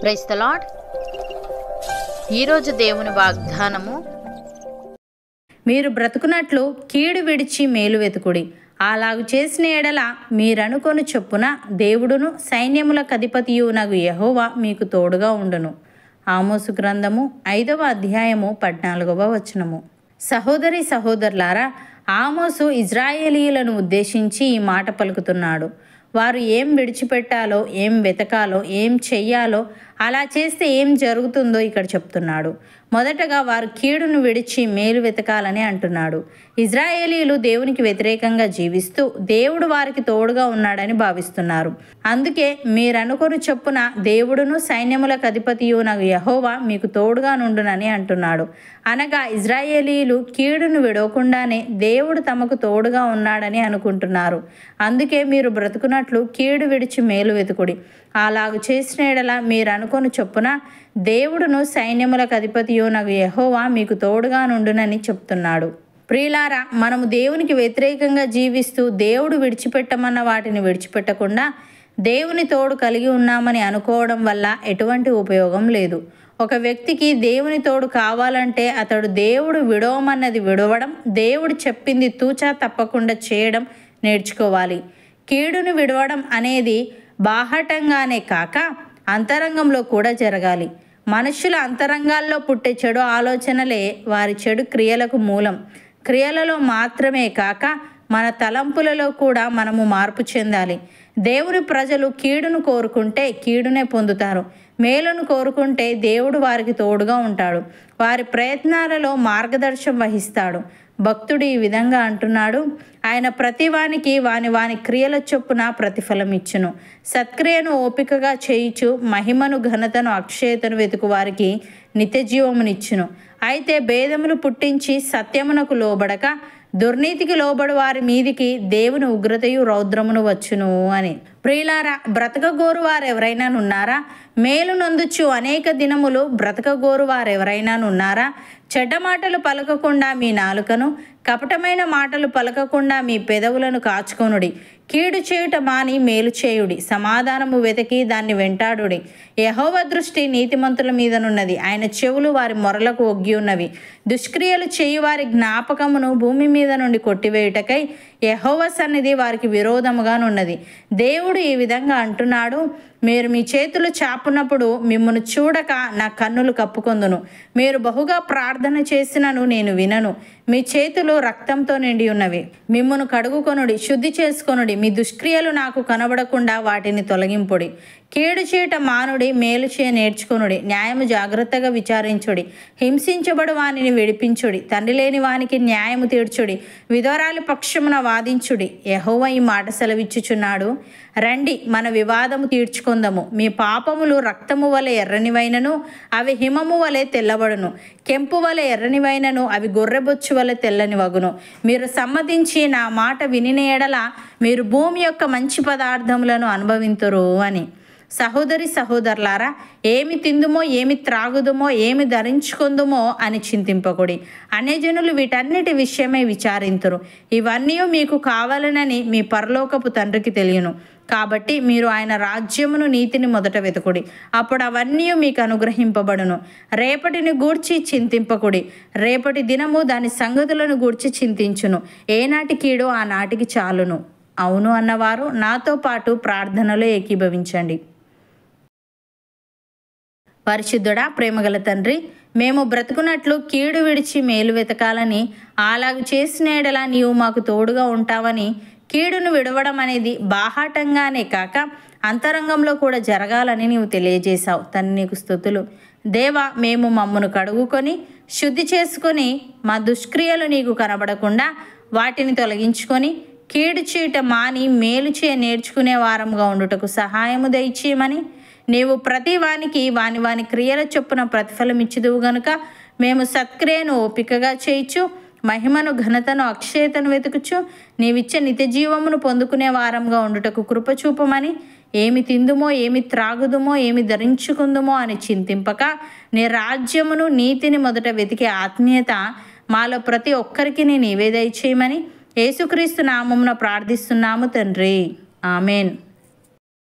Praise the lord. ఈరోజు దేవుని వాగ్దానము, మీరు బ్రతుకున్నట్లు కీడు విడిచి మేలు వెతుకుడి. అలాగు చేసిన ఎడల మీరనుకొని చొప్పున దేవుడును సైన్యములకు అధిపతియునగు యెహోవా మీకు తోడుగా ఉండును. ఆమోసు గ్రంథము 5వ అధ్యాయము 14వ వచనము. సహోదరి సహోదరులారా, ఆమోసు ఇజ్రాయేలీయులను ఉద్దేశించి ఈ మాట పలుకుతున్నాడు. వారు ఏం విడిచిపెట్టాలో, ఏం వెతకాలో, ఏం చెయ్యాలో, అలా చేస్తే ఏం జరుగుతుందో ఇక్కడ చెప్తున్నాడు. మొదటగా వారు కీడును విడిచి మేలు వెతకాలని అంటున్నాడు. ఇజ్రాయేలీయులు దేవునికి వ్యతిరేకంగా జీవిస్తూ దేవుడు వారికి తోడుగా ఉన్నాడని భావిస్తున్నారు. అందుకే మీరనుకొని చొప్పున దేవుడును సైన్యములకు అధిపతియునగు యెహోవా మీకు తోడుగా నుండునని అంటున్నాడు. అనగా ఇజ్రాయేలీయులు కీడును విడవకుండానే దేవుడు తమకు తోడుగా ఉన్నాడని అనుకుంటున్నారు. అందుకే మీరు బ్రతుకున్నట్లు కీడు విడిచి మేలు వెతుకుడి. అలాగు చేసిన ఎడల మీరు అనుకొని చొప్పున దేవుడును సైన్యములకు అధిపతియునగు యెహోవా మీకు తోడుగా నుండునని చెప్తున్నాడు. ప్రియులారా, మనము దేవునికి వ్యతిరేకంగా జీవిస్తూ దేవుడు విడిచిపెట్టమన్న వాటిని విడిచిపెట్టకుండా దేవుని తోడు కలిగి ఉన్నామని అనుకోవడం వల్ల ఎటువంటి ఉపయోగం లేదు. ఒక వ్యక్తికి దేవుని తోడు కావాలంటే అతడు దేవుడు విడవమన్నది విడవడం, దేవుడు చెప్పింది తూచా తప్పకుండా చేయడం నేర్చుకోవాలి. కీడును విడవడం అనేది బాహటంగానే కాక అంతరంగంలో కూడా జరగాలి. మనుషుల అంతరంగాల్లో పుట్టే చెడు ఆలోచనలే వారి చెడు క్రియలకు మూలం. క్రియలలో మాత్రమే కాక మన తలంపులలో కూడా మనము మార్పు చెందాలి. దేవుని ప్రజలు కీడును కోరుకుంటే కీడునే పొందుతారు. మేలును కోరుకుంటే దేవుడు వారికి తోడుగా ఉంటాడు. వారి ప్రయత్నాలలో మార్గదర్శనం వహిస్తాడు. భక్తుడు ఈ విధంగా అంటున్నాడు, ఆయన ప్రతివానికి వాని క్రియల చొప్పున ప్రతిఫలం ఇచ్చును. సత్క్రియను ఓపికగా చేయుచు మహిమను, ఘనతను, అక్షయతను వెతుకు వారికి నిత్యజీవమునిచ్చును. అయితే భేదములు పుట్టించి సత్యమునకు లోబడక దుర్నీతికి లోబడి వారి మీదికి దేవుని ఉగ్రతయు రౌద్రమును వచ్చును అని. ప్రియులారా, బ్రతకగోరు వారెవరైనా ఉన్నారా? మేలు నొందుచు అనేక దినములు బ్రతకగోరు వారెవరైనా ఉన్నారా? చెడ్డ మాటలు పలకకుండా మీ నాలుకను, కపటమైన మాటలు పలకకుండా మీ పెదవులను కాచుకొనుడి. కీడు చేయుట మాని మేలు చేయుడి. సమాధానము వెతికి దాన్ని వెంటాడుడి. యెహోవా దృష్టి నీతిమంతుల మీదనున్నది, ఆయన చెవులు వారి మొరలకు ఒగ్గి ఉన్నవి. దుష్క్రియలు చేయు వారి జ్ఞాపకమును భూమి మీద నుండి కొట్టివేయుటకై యెహోవా సన్నిధి వారికి విరోధముగానున్నది. దేవుడు ఈ విధంగా అంటున్నాడు, మీరు మీ చేతులు చాపునప్పుడు మిమ్మును చూడక నా కన్నులు కప్పుకొందును. మీరు బహుగా ప్రార్థన చేసినను నేను వినను. మీ చేతులు రక్తంతో నిండి ఉన్నవి. మిమ్మును కడుగుకొనుడి, శుద్ధి చేసుకొనుడి. మీ దుష్క్రియలు నాకు కనబడకుండా వాటిని తొలగింపుడి. కీడు చేయట మానుడి, మేలు చేయ నేర్చుకొనుడి. న్యాయము జాగ్రత్తగా విచారించుడి. హింసించబడు వానిని విడిపించుడి. తండ్రి లేని వానికి న్యాయము తీర్చుడి. విధవరాలి పక్షమున వాదించుడి. యెహోవా ఈ మాట సెలవిచ్చుచున్నాడు, రండి మన వివాదము తీర్చుకొందము. మీ పాపములు రక్తము వలె ఎర్రనివైనను అవి హిమము వలె తెల్లబడును. కెంపు వలె ఎర్రనివైనను అవి గొర్రెబొచ్చు వలె తెల్లని వగును. మీరు సమ్మతించి నా మాట వినిన ఎడల మీరు భూమి యొక్క మంచి పదార్థములను అనుభవింతురు అని. సహోదరి సహోదరులారా, ఏమి తిందుమో, ఏమి త్రాగుదుమో, ఏమి ధరించుకుందుమో అని చింతింపకుడి. అన్యజనులు వీటన్నిటి విషయమై విచారింతురు. ఇవన్నీ మీకు కావాలనని మీ పరలోకపు తండ్రికి తెలియను. కాబట్టి మీరు ఆయన రాజ్యమును, నీతిని మొదట వెతుకుడి. అప్పుడు అవన్నీ మీకు అనుగ్రహింపబడును. రేపటిని గూర్చి చింతింపకుడి. రేపటి దినము దాని సంగతులను గూర్చి చింతించును. ఏనాటి కీడో ఆనాటికి చాలును. అవును అన్నవారు నాతో పాటు ప్రార్థనలో ఏకీభవించండి. పరిశుద్ధుడా, ప్రేమగల తండ్రి, మేము బ్రతుకున్నట్లు కీడు విడిచి మేలు వెతకాలని, అలాగు చేసిన ఎడల నీవు మాకు తోడుగా ఉంటావని, కీడును విడవడం అనేది బాహాటంగానే కాక అంతరంగంలో కూడా జరగాలని నీవు తెలియజేశావు. తండ్రి, నీకు స్తుతులు. దేవా, మేము మమ్మను కడుగుకొని శుద్ధి చేసుకొని మా దుష్క్రియలు నీకు కనబడకుండా వాటిని తొలగించుకొని కీడు చేయట మాని మేలు చేయ నేర్చుకునే వారంగా ఉండుటకు సహాయము దయచేయమని, నీవు ప్రతి వానికి వాని క్రియల చొప్పున ప్రతిఫలం ఇచ్చుదువు గనుక మేము సత్క్రియను ఓపికగా చేయించు మహిమను, ఘనతను, అక్షయతను వెతుకుచు నీవిచ్చే నిత్యజీవమును పొందుకునే వారంగా ఉండుటకు కృప చూపమని, ఏమి తిందుమో, ఏమి త్రాగుదుమో, ఏమి ధరించుకుందుమో అని చింతింపక నీ రాజ్యమును, నీతిని మొదట వెతికే ఆత్మీయత మాలో ప్రతి ఒక్కరికి నీవే దయచేయమని యేసుక్రీస్తు నామమున ప్రార్థిస్తున్నాము తండ్రి. ఆమెన్.